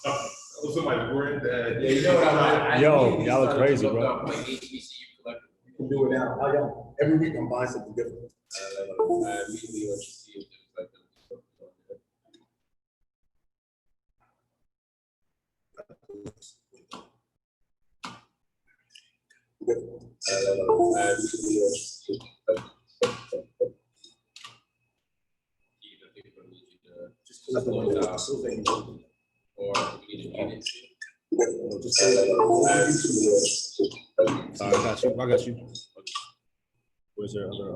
Somebody's granddad. Yeah, you know what I mean? Yo, y'all look crazy, bro. Like HBCU collective. You can do it now. I am. Every week I'm buying something different. I immediately want to see if there's like just slow it down. Or we need to get it. I got you. Where's there other?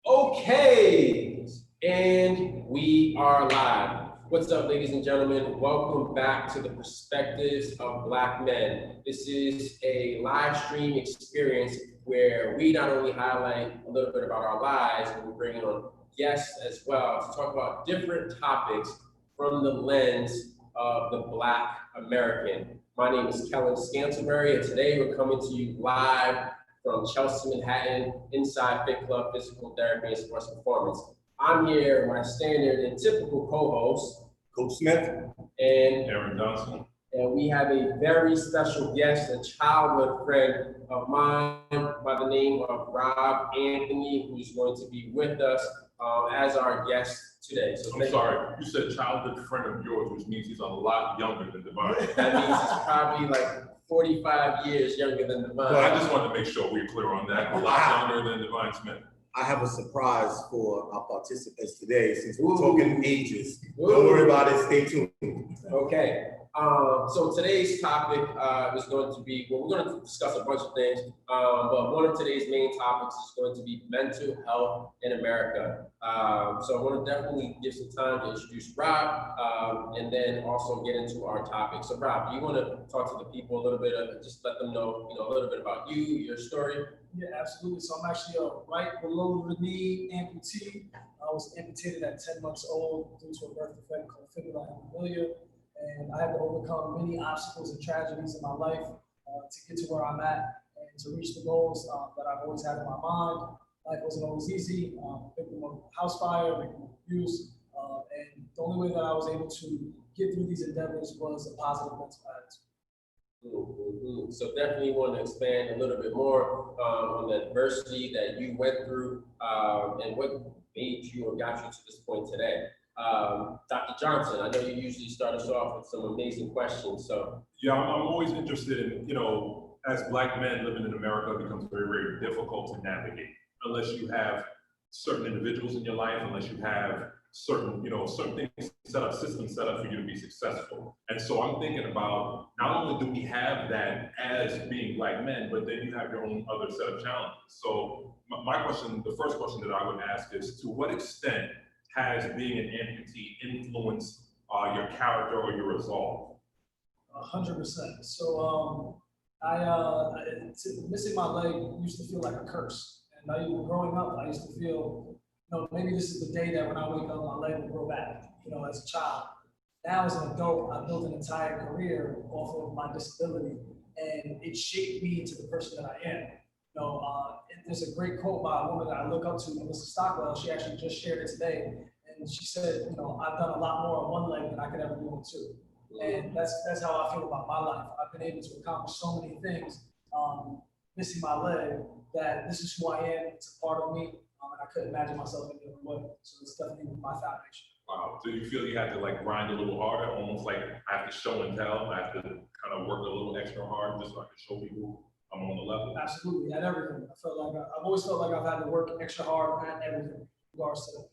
Okay, and we are live. What's up, ladies and gentlemen? Welcome back to the Perspectives of Black Men. This is a live stream experience where we not only highlight a little bit about our lives, but we bring in on guests as well to talk about different topics from the lens of the Black American. My name is Kellen Scantlebury, and today we're coming to you live from Chelsea, Manhattan, inside Fit Club Physical Therapy and Sports Performance. I'm here, my standard and typical co-host, Coach Smith. and Aaron Johnson. we have a very special guest, a childhood friend of mine by the name of Rob Anthony, who's going to be with us as our guest today. So I'm sorry, you said childhood friend of yours, which means he's a lot younger than Divine. That means he's probably like 45 years younger than Divine. Well, I just wanted to make sure we're clear on that. A lot younger than Divine Smith. I have a surprise for our participants today, since we're Ooh. talking ages. Ooh. Don't worry about it, stay tuned. Okay, so today's topic is going to be, well, we're going to discuss a bunch of things, but one of today's main topics is going to be mental health in America. So I want to definitely give some time to introduce Rob, and then also get into our topic. So Rob, do you want to talk to the people a little bit, just let them know, a little bit about you, your story? Yeah, absolutely. So I'm actually a right below the knee amputee. I was amputated at 10 months old due to a birth defect called fibula familia. And I had to overcome many obstacles and tragedies in my life to get to where I'm at and to reach the goals that I've always had in my mind. Life wasn't always easy. Victim of house fire, victim of abuse. And the only way that I was able to get through these endeavors was a positive mental attitude. So definitely want to expand a little bit more on the adversity that you went through and what made you or got you to this point today. Dr. Johnson, I know you usually start us off with some amazing questions. So Yeah, I'm always interested in, as Black men living in America, it becomes very, very difficult to navigate unless you have certain individuals in your life, unless you have certain things set up, systems set up for you to be successful. And so I'm thinking about, not only do we have that as being Black men, but then you have your own other set of challenges. So my question, the first question that I would ask is, to what extent has being an amputee influenced your character or your resolve? 100%. So missing my leg used to feel like a curse. And even growing up, I used to feel, maybe this is the day that when I wake up, my leg will grow back, as a child. Now as an adult, I've built an entire career off of my disability, and it shaped me into the person that I am. There's a great quote by a woman that I look up to, Melissa Stockwell. She actually just shared it today. And she said, I've done a lot more on one leg than I could ever do on two. And that's how I feel about my life. I've been able to accomplish so many things, missing my leg, that this is who I am. It's a part of me. And I couldn't imagine myself any other way. So it's definitely my foundation. Wow. Do you feel you have to grind a little harder, almost like I have to show and tell, I have to kind of work a little extra hard just so I can show people I'm on the level? Absolutely, at everything. I've always felt like I've had to work extra hard at everything, in regards to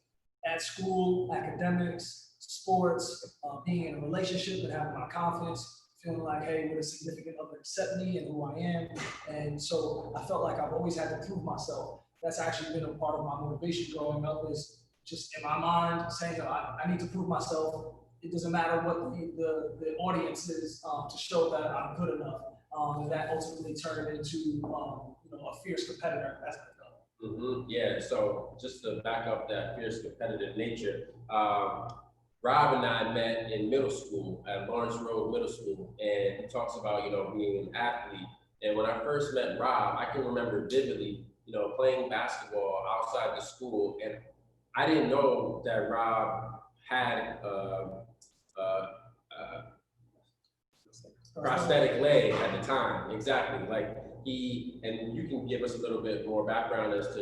at school, academics, sports, being in a relationship and having my confidence, feeling like, hey, would a significant other accept me and who I am? And so I felt like I've always had to prove myself. That's actually been a part of my motivation growing up, is just in my mind saying, I need to prove myself. It doesn't matter what the audience is to show that I'm good enough. And that ultimately turned it into a fierce competitor as I felt. Yeah, so just to back up that fierce competitive nature, Rob and I met in middle school at Lawrence Road Middle School, and he talks about, being an athlete. And when I first met Rob, I can remember vividly, playing basketball outside the school, and I didn't know that Rob had prosthetic leg at the time. Exactly. Like and you can give us a little bit more background as to,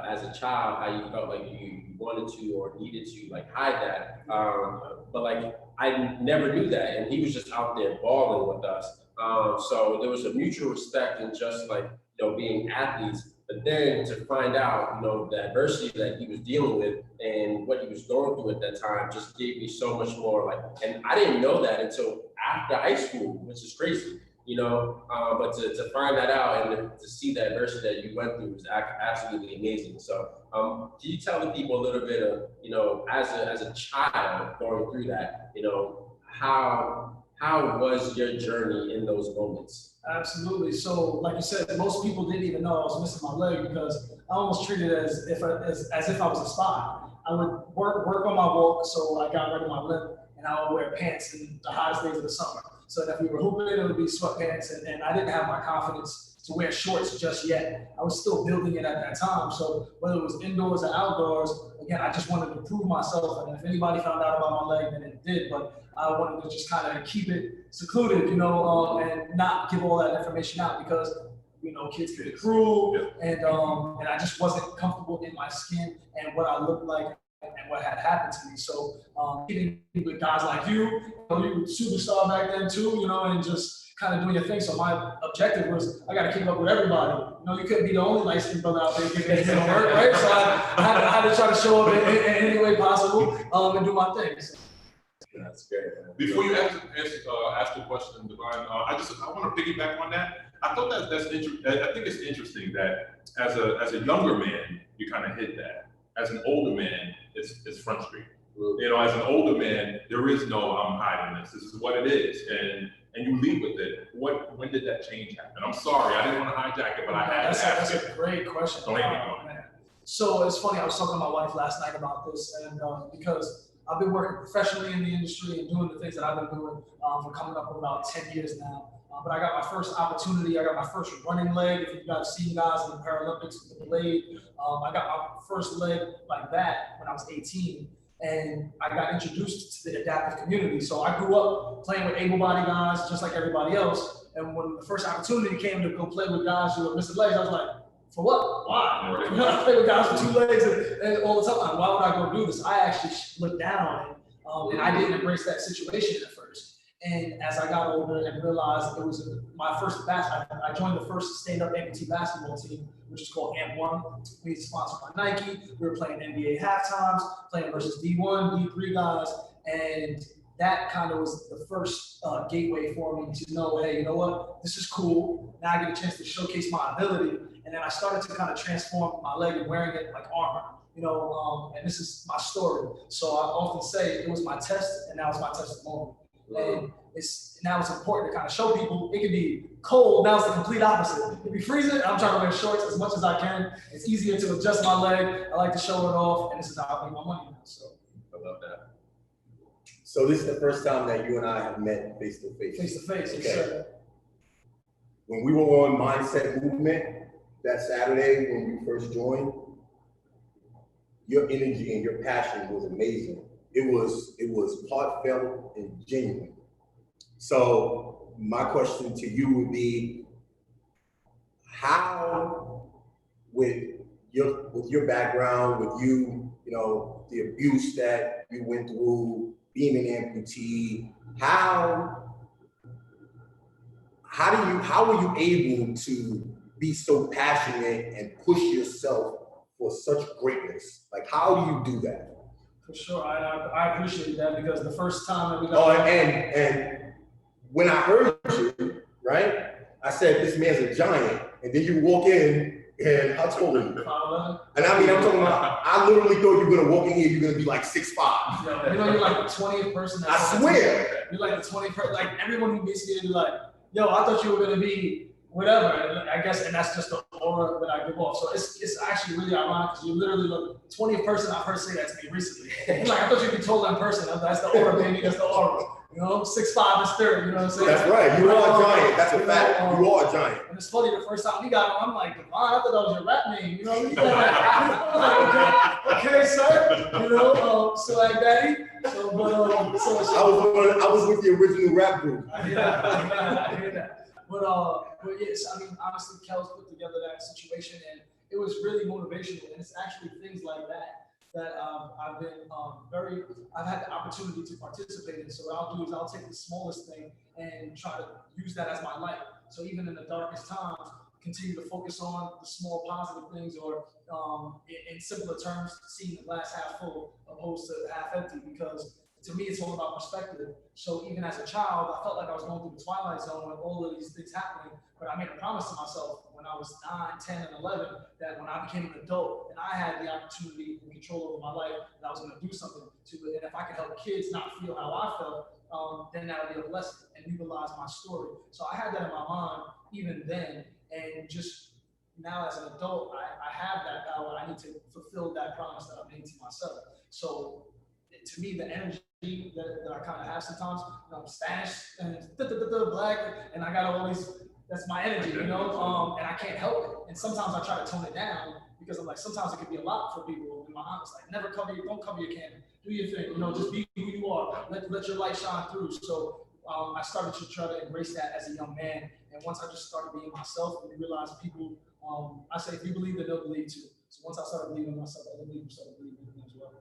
as a child, how you felt like you wanted to or needed to like hide that. But like, I never knew that. And he was just out there balling with us. So there was a mutual respect in just like, being athletes. But then to find out, the adversity that he was dealing with and what he was going through at that time just gave me so much more and I didn't know that until after high school, which is crazy, but to find that out and to see the adversity that you went through was absolutely amazing. So can you tell the people a little bit of, as a child going through that, how was your journey in those moments? Absolutely. So, like you said, most people didn't even know I was missing my leg because I almost treated it as if I was a spy. I would work on my walk, so I got rid of my limp, and I would wear pants in the hottest days of the summer. So that if we were hooping, it would be sweatpants, and I didn't have my confidence to wear shorts just yet. I was still building it at that time. So whether it was indoors or outdoors, again, I just wanted to prove myself. And if anybody found out about my leg, then it did. But I wanted to just kind of keep it secluded, and not give all that information out because, kids can be cruel, and I just wasn't comfortable in my skin and what I looked like and what had happened to me. So getting with guys like you, you were a superstar back then too, and just kind of doing your thing. So my objective was I got to keep up with everybody. You couldn't be the only light-skinned brother out there getting work, right? So I had to try to show up in any way possible and do my thing. So. That's great. Before you ask the question, Divine, I want to piggyback on that. I thought that's interesting. I think it's interesting that as a younger man, you kind of hit that. As an older man, it's Front Street. As an older man, there is no I'm hiding this. This is what it is, and you lead with it. When did that change happen? I'm sorry, I didn't want to hijack it, but I had to ask That's a great question. Don't make me go. So it's funny. I was talking to my wife last night about this, and because I've been working professionally in the industry and doing the things that I've been doing for coming up with about 10 years now. But I got my first opportunity. I got my first running leg. If you guys seen guys in the Paralympics with the blade, I got my first leg like that when I was 18. And I got introduced to the adaptive community. So I grew up playing with able-bodied guys just like everybody else. And when the first opportunity came to go play with guys who were missing legs, I was like, for what? Why? I play with guys with 2 legs and all the time. Why would I go do this? I actually looked down on it, and I didn't embrace that situation at first. And as I got older and realized it was my first I joined the first stand-up amputee basketball team, which is called AMP1. We sponsored by Nike. We were playing NBA halftimes, playing versus D1, D3 guys, and that kind of was the first gateway for me to know, hey, you know what? This is cool. Now I get a chance to showcase my ability. And then I started to kind of transform my leg and wearing it like armor, and this is my story. So I often say it was my test, and now it's my testimony. And now it's important to kind of show people it can be cold. Now it's the complete opposite. It can be freezing. I'm trying to wear shorts as much as I can. It's easier to adjust my leg. I like to show it off, and this is how I make my money now. So I love that. So this is the first time that you and I have met face to face. Face to face, Okay. yes, sir. When we were on Mindset Movement that Saturday when you first joined, your energy and your passion was amazing. It was heartfelt and genuine. So my question to you would be, how, with your background, with the abuse that you went through, being an amputee, how were you able to be so passionate and push yourself for such greatness? Like, how do you do that? For sure, I appreciate that because the first time that we Oh, got and when I heard you, right, I said, this man's a giant. And then you walk in, and I told him, 5'11", and I mean, I'm talking about, I literally thought you were gonna walk in here, you're gonna be like 6'5". you're like the 20th person. I swear. You're like the 20th person. Like everyone who meets me, be like, yo, I thought you were gonna be whatever. And I guess, and that's just the aura that I give off. So it's actually really ironic because you literally look, 20th person I've heard say that to me recently. Like, I thought you'd be told in person. That's the aura, baby. That's the aura. You know, 6'5" and sturdy. You know what I'm saying? That's right. You are a giant. That's a fact. You are a giant. And it's funny, the first time we got him, I'm like, Devon, I thought that was your rap name. You know what I mean? Okay, sir. You know, so like daddy. So, but I was with the original rap group. I hear that. But yes, I mean, honestly, Kel's put together that situation, and it was really motivational. And it's actually things like that I've been I've had the opportunity to participate in. So what I'll do is I'll take the smallest thing and try to use that as my light. So even in the darkest times, continue to focus on the small positive things, or in simpler terms, seeing the glass half full opposed to half empty, because to me, it's all about perspective. So even as a child, I felt like I was going through the twilight zone with all of these things happening, but I made a promise to myself when I was 9, 10, and 11, that when I became an adult and I had the opportunity and control over my life, that I was gonna do something to it. And if I could help kids not feel how I felt, then that would be a blessing and utilize my story. So I had that in my mind even then, and just now as an adult, I have that power. I need to fulfill that promise that I made to myself. So to me, the energy that I kind of have sometimes, I'm Spanish and black, and I got all these, that's my energy, you know, and I can't help it. And sometimes I try to tone it down because I'm like, sometimes it can be a lot for people. And my aunt was like, don't cover your candle, do your thing, you know, just be who you are, let your light shine through. So I started to try to embrace that as a young man. And once I just started being myself, and realized people, I say, if you believe, then they'll believe too. So once I started believing in myself, other people started believing in me as well.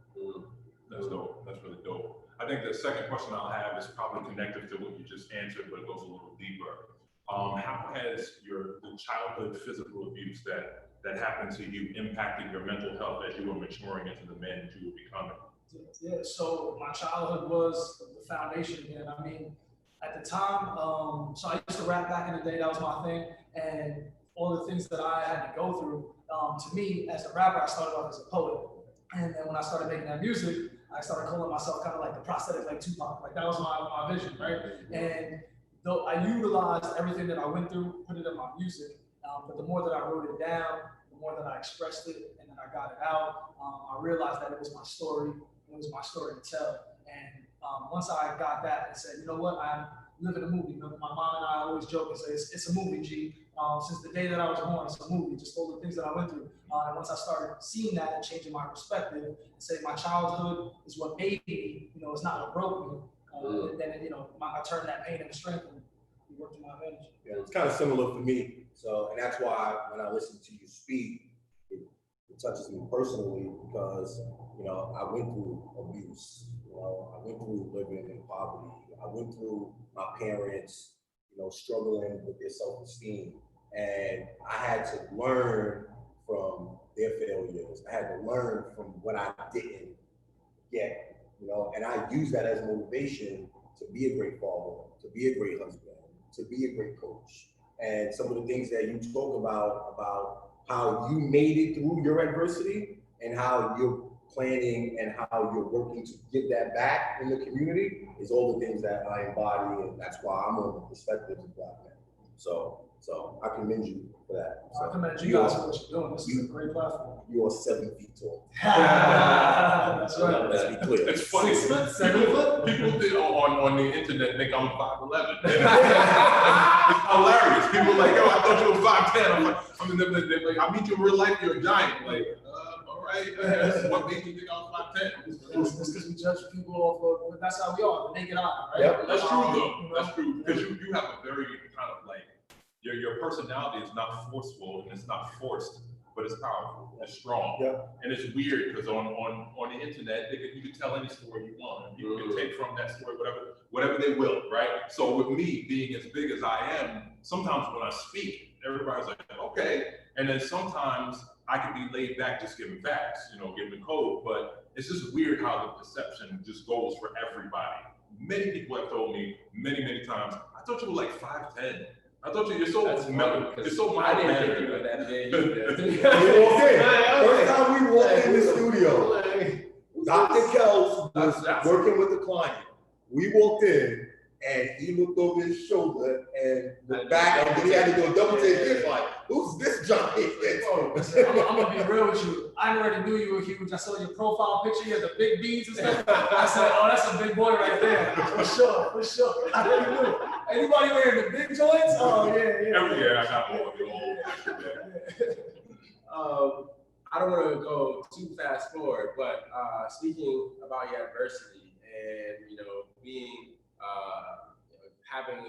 That's dope. That's really dope. I think the second question I'll have is probably connected to what you just answered, but it goes a little deeper. How has the childhood physical abuse that happened to you impacted your mental health as you were maturing into the man that you were becoming? Yeah, so my childhood was the foundation, man. I mean, at the time, so I used to rap back in the day, that was my thing, and all the things that I had to go through, to me, as a rapper, I started off as a poet. And then when I started making that music, I started calling myself kind of like the prosthetic, like Tupac. Like, that was my vision, right? And though I utilized everything that I went through, put it in my music, but the more that I wrote it down, the more that I expressed it, and then I got it out, I realized that it was my story. It was my story to tell. And once I got that and said, you know what, I'm living a movie. You know, my mom and I always joke and say, it's a movie, G. Since the day that I was born, it's a movie, just all the things that I went through. And once I started seeing that and changing my perspective, and say my childhood is what made me, you know, it's not what broke me. Then, you know, I turned that pain into strength and worked to my advantage. Yeah, it's kind of similar for me. So, and that's why when I listen to you speak, it touches me personally, because, you know, I went through abuse. You know, I went through living in poverty. I went through my parents, you know, struggling with their self-esteem. And I had to learn from their failures. I had to learn from what I didn't get, you know, and I use that as motivation to be a great father, to be a great husband, to be a great coach. And some of the things that you spoke about how you made it through your adversity and how you're planning and how you're working to give that back in the community is all the things that I embody, and that's why I'm on the perspectives of Black men. So I commend you for that. So I commend you guys for what you're doing. This is a great platform. You are 7 feet tall. That's right. Let's be clear. It's funny. 6 foot, 7 foot. People on the internet think I'm 5'11". It's hilarious. People are like, yo, I thought you were 5'10". I'm like, they're like, I meet you in real life, you're a giant. Like, all right, that's what made you think I was 5'10". It's because we judge people off of, that's how we are, the naked eye, right? Yep. That's true though. You know? That's true, because you have a very kind of like, your personality is not forceful and it's not forced, but it's powerful, it's strong. Yeah. And it's weird because on the internet, you can tell any story you want. And people can take from that story whatever they will, right? So with me being as big as I am, sometimes when I speak, everybody's like, okay. And then sometimes I can be laid back just giving facts, you know, giving the code, but it's just weird how the perception just goes for everybody. Many people have told me many times, I thought you were like 5'10". I thought you're so I didn't think you were that big. We walked in. First time we walked in the studio, Dr. Kels was working with the client. We walked in and he looked over his shoulder and the back, and then he had to do a double take. He was like, "Who's this Johnny?" I'm gonna be real with you. I already knew you were huge. I saw your profile picture. You had the big beads and stuff. I said, "Oh, that's a big boy right there, for sure, for sure." I already knew. Anybody wearing the big joints? Oh yeah, yeah. Every year I got more of the old. I don't want to go too fast forward, but speaking about your adversity and being having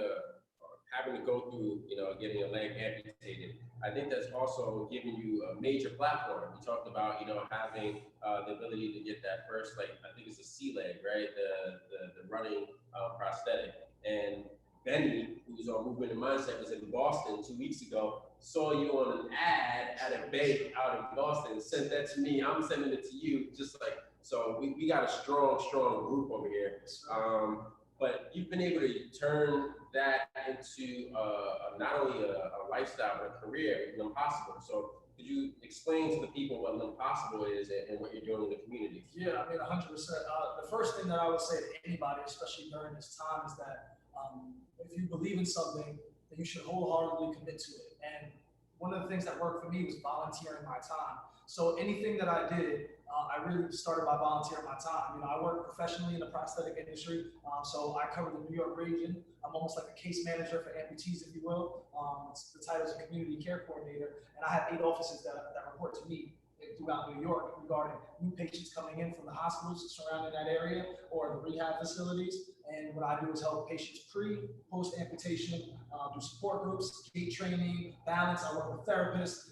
to go through getting a leg amputated, I think that's also giving you a major platform. You talked about having the ability to get that first, like I think it's a C leg, right? The running prosthetic. And Benny, who's on Movement and Mindset, was in Boston 2 weeks ago, saw you on an ad at a bank out in Boston, sent that to me. I'm sending it to you, just like, so we got a strong group over here. But you've been able to turn that into not only a lifestyle, but a career with L'Impossible. So could you explain to the people what L'Impossible is and what you're doing in the community? Yeah, I mean, 100%. The first thing that I would say to anybody, especially during this time, is that if you believe in something, then you should wholeheartedly commit to it. And one of the things that worked for me was volunteering my time. So anything that I did, I really started by volunteering my time. I work professionally in the prosthetic industry, so I cover the New York region. I'm almost like a case manager for amputees, if you will. The title is a community care coordinator, and I have 8 offices that report to me throughout New York regarding new patients coming in from the hospitals surrounding that area or the rehab facilities. And what I do is help patients post amputation, do support groups, gait training, balance. I work with therapists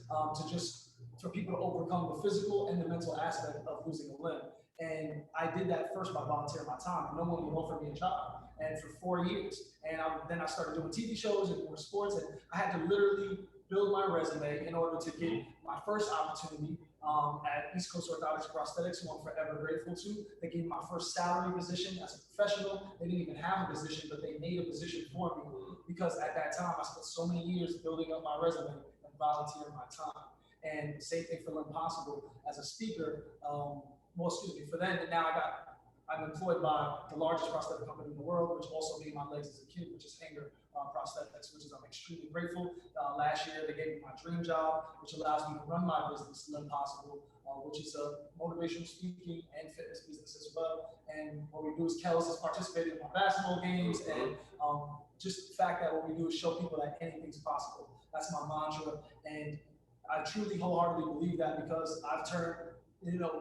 for people to overcome the physical and the mental aspect of losing a limb. And I did that first by volunteering my time. No one would offer me a job. And for 4 years. And then I started doing TV shows and more sports. And I had to literally build my resume in order to get my first opportunity at East Coast Orthotics Prosthetics, who I'm forever grateful to. They gave me my first salary position as a professional. They didn't even have a position, but they made a position for me because at that time I spent so many years building up my resume and volunteering my time. And same thing for L'Impossible as a speaker. For them, and now I'm employed by the largest prosthetic company in the world, which also made my legs as a kid, which is Hanger Prosthetics, which is I'm extremely grateful. Last year, they gave me my dream job, which allows me to run my business, L'Impossible, which is a motivational speaking and fitness business as well. And what we do is Kels has participated in my basketball games, and just the fact that what we do is show people that anything's possible. That's my mantra, and I truly wholeheartedly believe that because I've turned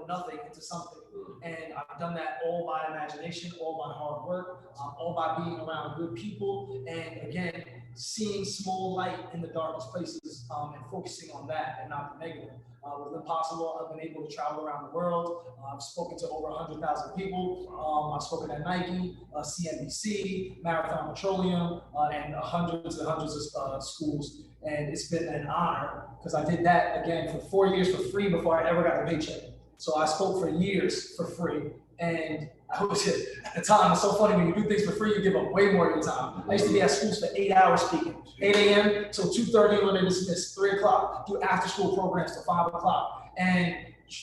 nothing into something. And I've done that all by imagination, all by hard work, all by being around good people. And again, seeing small light in the darkest places and focusing on that and not the negative. With L'Impossible, I've been able to travel around the world. I've spoken to over 100,000 people. I've spoken at Nike, CNBC, Marathon Petroleum, and hundreds and hundreds of schools. And it's been an honor because I did that again for 4 years for free before I ever got a paycheck. So I spoke for years for free. And I was at the time, it's so funny when you do things for free, you give up way more of your time. I used to be at schools for 8 hours speaking, 8 a.m. till 2:30 when they dismiss, 3 o'clock, do after school programs till 5 o'clock, and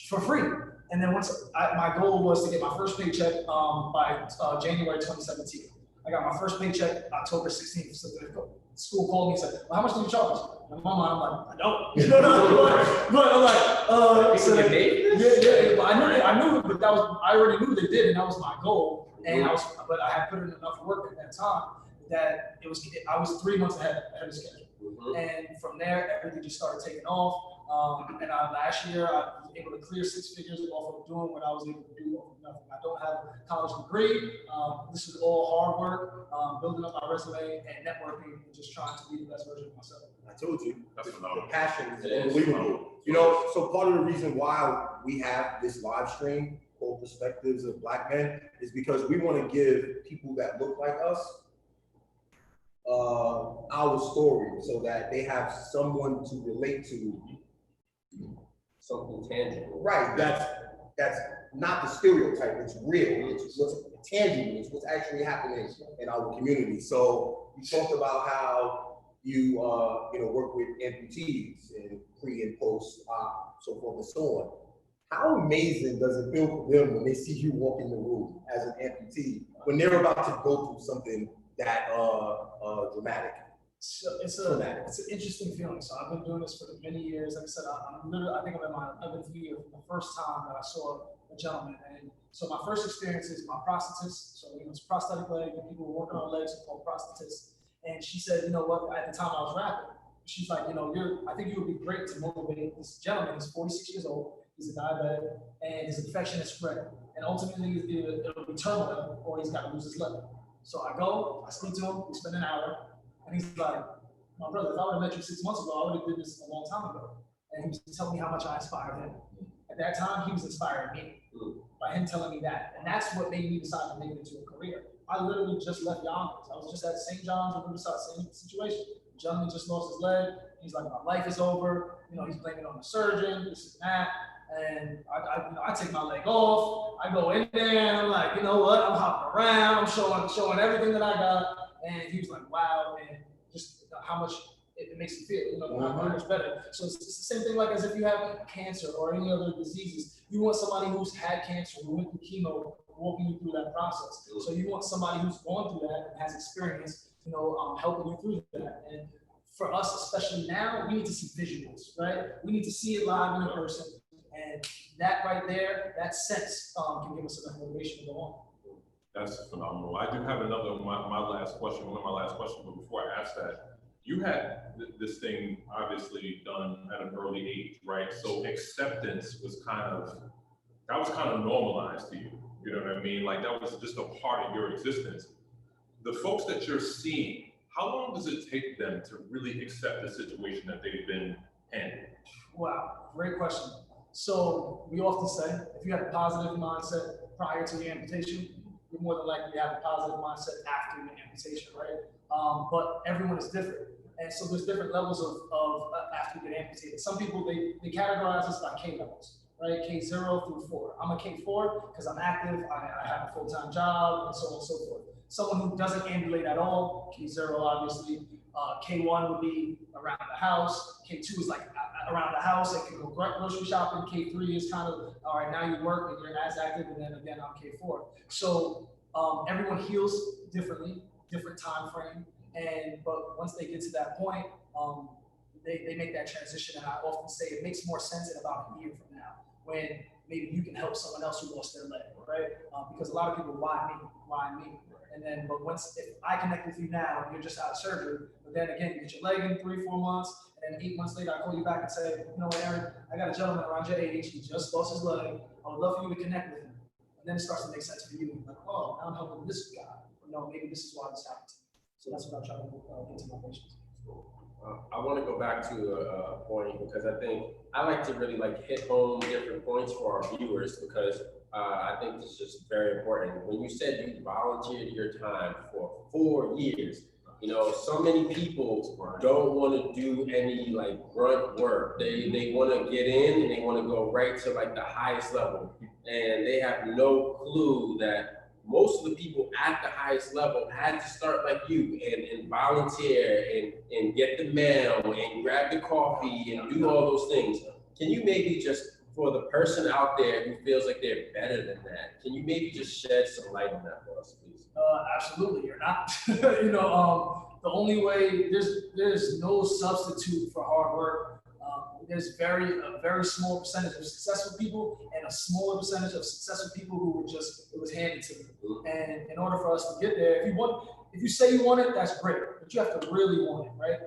for free. And then my goal was to get my first paycheck by January 2017. I got my first paycheck October 16th. So the school called me and said, well, how much do you charge? And my mom, I'm like, I don't. But I'm like, so yeah, but I knew, but I already knew they did, and that was my goal. And but I had put in enough work at that time that I was 3 months ahead of schedule. And from there, everything just started taking off. And last year, I was able to clear 6 figures off of doing what I was able to do off of nothing. I don't have a college degree. This is all hard work, building up my resume and networking and just trying to be the best version of myself. I told you, That's the phenomenal. passion is unbelievable. So part of the reason why we have this live stream called Perspectives of Black Men is because we want to give people that look like us our story so that they have someone to relate to. Something tangible. Right, that's not the stereotype, it's real, it's what's tangible, it's what's actually happening in our community. So you talked about how you work with amputees and pre and post so forth and so on. How amazing does it feel for them when they see you walk in the room as an amputee when they're about to go through something that dramatic. So it's an interesting feeling. So I've been doing this for many years. Like I said, I'm literally, I think I'm in my 11th year from the first time that I saw a gentleman. And so my first experience is my prosthetist. So it's prosthetic leg, and people were working on legs called prosthetists. And she said, you know what, at the time I was rapping, she's like, I think you would be great to motivate this gentleman. He's 46 years old. He's a diabetic, and his infection is spread. And ultimately, it'll be terminal, or he's got to lose his leg. So I go, I speak to him, we spend an hour, and he's like, my brother, if I would have met you 6 months ago, I would have did this a long time ago. And he was telling me how much I inspired him. At that time, he was inspiring me by him telling me that. And that's what made me decide to make it into a career. I literally just left Yonkers. I was just at St. John's on Riverside, same situation. The gentleman just lost his leg. He's like, my life is over. He's blaming it on the surgeon, this and that. And I take my leg off. I go in there and I'm like, you know what? I'm hopping around. I'm showing everything that I got. And he was like, wow, and just how much it makes you feel, how much better. So it's the same thing like as if you have cancer or any other diseases. You want somebody who's had cancer, who went through chemo, walking you through that process. So you want somebody who's gone through that and has experience, helping you through that. And for us, especially now, we need to see visuals, right? We need to see it live in person. And that right there, that sense can give us enough motivation to go on. That's phenomenal. I do have my last question, one of my last questions, but before I ask that, you had this thing obviously done at an early age, right? So acceptance was kind of normalized to you. You know what I mean? Like that was just a part of your existence. The folks that you're seeing, how long does it take them to really accept the situation that they've been handed? Wow, great question. So we often say, if you had a positive mindset prior to the amputation, you're more than likely to have a positive mindset after the amputation, right? But everyone is different. And so there's different levels of after you get amputated. Some people, they categorize us by K levels, right? K0 through 4. I'm a K4 because I'm active, I have a full-time job, and so on and so forth. Someone who doesn't ambulate at all, K0 obviously, K1 would be around the house, K2 is like around the house, it can go grocery shopping, K3 is kind of, all right, now you work and you're as active, and then again, I'm K4. So everyone heals differently, different time frame, but once they get to that point, they make that transition, and I often say it makes more sense in about a year from now, when maybe you can help someone else who lost their leg, right? Because a lot of people, why me? And then, but if I connect with you now, and you're just out of surgery, but then again, you get your leg in 3-4 months, and then 8 months later, I call you back and say, you know what, Aaron, I got a gentleman around your age, he just lost his leg, I would love for you to connect with him. And then it starts to make sense for you. Like, oh, now I'm helping this guy. Or no, maybe this is why this happened. So that's what I'm trying to get to my patients. I want to go back to a point, because I think I like to really hit home different points for our viewers, because I think this is just very important. When you said you volunteered your time for 4 years, so many people don't want to do any grunt work. They want to get in and they want to go right to the highest level, and they have no clue that most of the people at the highest level had to start like you and volunteer and get the mail and grab the coffee and do all those things. Can you maybe just, for the person out there who feels like they're better than that, can you maybe just shed some light on that for us, please? Absolutely, you're not. The only way, there's no substitute for hard work. There's a very small percentage of successful people and a smaller percentage of successful people who it was handed to them. And in order for us to get there, if you say you want it, that's great, but you have to really want it, right?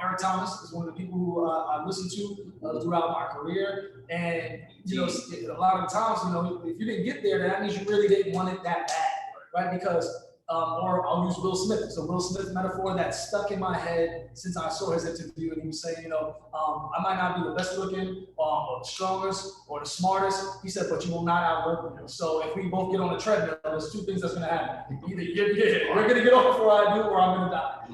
Eric Thomas is one of the people who I listened to throughout my career. And, a lot of the times, if you didn't get there, that means you really didn't want it that bad, right? Because or I'll use Will Smith. It's a Will Smith metaphor that's stuck in my head since I saw his interview, and he was saying, I might not be the best looking or the strongest or the smartest. He said, but you will not outwork me. So if we both get on a treadmill, there's 2 things that's gonna happen. Either you're gonna get off before I do, or I'm gonna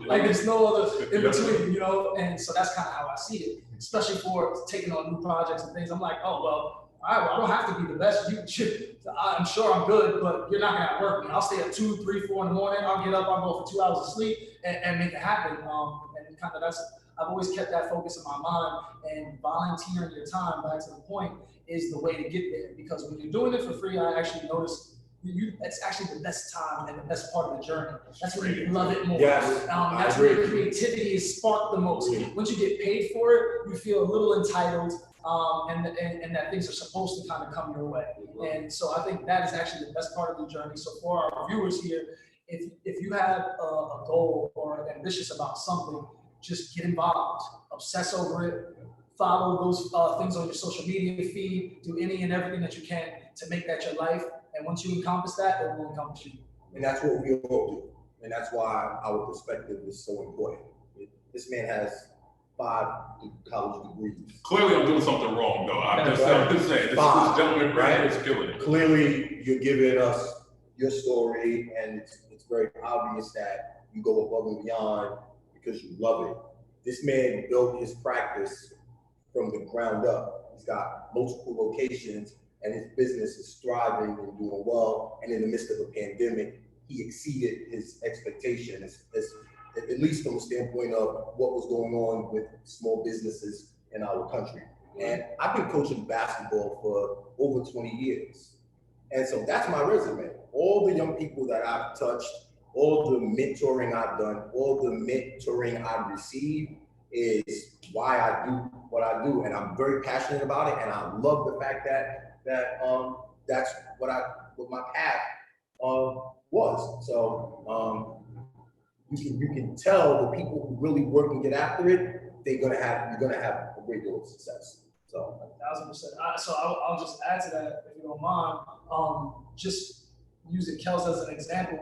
die. There's no other in between, and so that's kind of how I see it, especially for taking on new projects and things. I'm like, oh, well, I don't have to be the best. I'm sure I'm good, but you're not gonna outwork me. I'll stay at 2, 3, 4 in the morning. I'll get up, I'll go for 2 hours of sleep and make it happen. And kind of I've always kept that focus in my mind, and volunteering your time, back to the point, is the way to get there. Because when you're doing it for free, I actually noticed that's actually the best time and the best part of the journey. That's when you love it more. Yes, I That's agree. where creativity is sparked the most. Once you get paid for it, you feel a little entitled, and that things are supposed to kind of come your way. And so I think that is actually the best part of the journey. So for our viewers here, if you have a goal or ambitious about something, just get involved, obsess over it, follow those things on your social media feed, do any and everything that you can to make that your life. And once you encompass that, it will encompass you. And that's what we all do. And that's why our perspective is so important. This man has 5 college degrees. Clearly, I'm doing something wrong, though. I'm just saying, this 5, gentleman right right? here is killing it. Clearly, you're giving us your story, and it's very obvious that you go above and beyond because you love it. This man built his practice from the ground up. He's got multiple locations, and his business is thriving and doing well. And in the midst of a pandemic, he exceeded his expectations, at least from the standpoint of what was going on with small businesses in our country. And I've been coaching basketball for over 20 years. And so that's my resume. All the young people that I've touched, all the mentoring I've done, all the mentoring I've received is why I do what I do. And I'm very passionate about it. And I love the fact that that's what my path was. So you can tell the people who really work and get after it, you're gonna have a great deal of success. So 1,000%. So I'll just add to that, if you don't mind. Just using Kels as an example,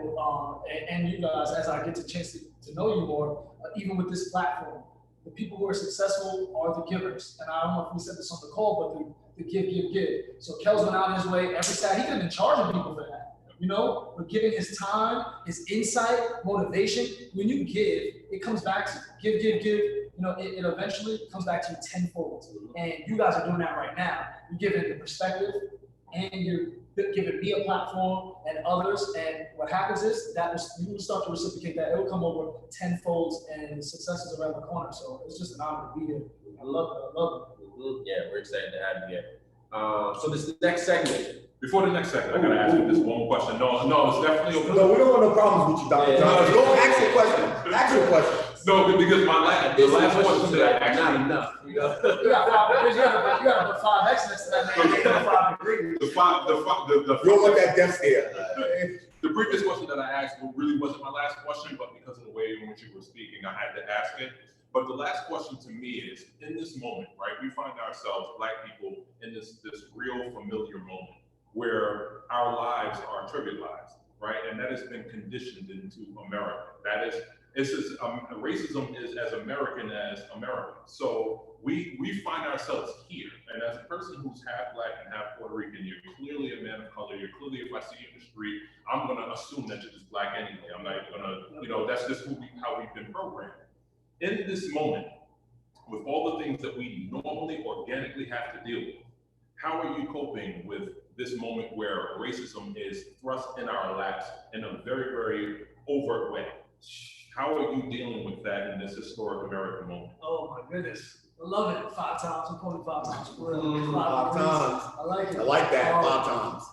and you guys, as I get the chance to know you more, even with this platform, the people who are successful are the givers. And I don't know if we said this on the call, but the give. So Kels went out his way every Saturday. He could have been charging people for that, but giving his time, his insight, motivation. When you give, it comes back to you. Give. It eventually comes back to you tenfold. And you guys are doing that right now. You're giving the perspective, and you're giving me a platform and others. And what happens is that you will start to reciprocate that. It will come over tenfold, and the success is around the corner. So it's just an honor to be here. I love it. Yeah, we're excited to have you here. So this next segment. Before the next segment, I gotta ask you this one question. No, it's definitely okay. no, we don't want no problems with you, Dr. Johnson. Go ask your question. Ask your question. No, because the last question that I not actually, enough. You got 5 X next to that man. You got 5 degrees. You don't want that death stare. The previous question that I asked really wasn't my last question, but because of the way in which you were speaking, I had to ask it. But the last question to me is, in this moment, right, we find ourselves, Black people, in this real familiar moment where our lives are triggered lives, right? And that has been conditioned into America. Racism is as American as America. So we find ourselves here. And as a person who's half Black and half Puerto Rican, you're clearly a man of color. You're clearly, if I see you in the street, I'm gonna assume that you're just Black anyway. I'm not even gonna, that's just how we've been programmed. In this moment, with all the things that we normally organically have to deal with, how are you coping with this moment where racism is thrust in our laps in a very, very overt way? How are you dealing with that in this historic American moment? Oh my goodness. I love it. 5 times. I'm calling 5 times. For real. 5 times. I like it. I like that. 5 times.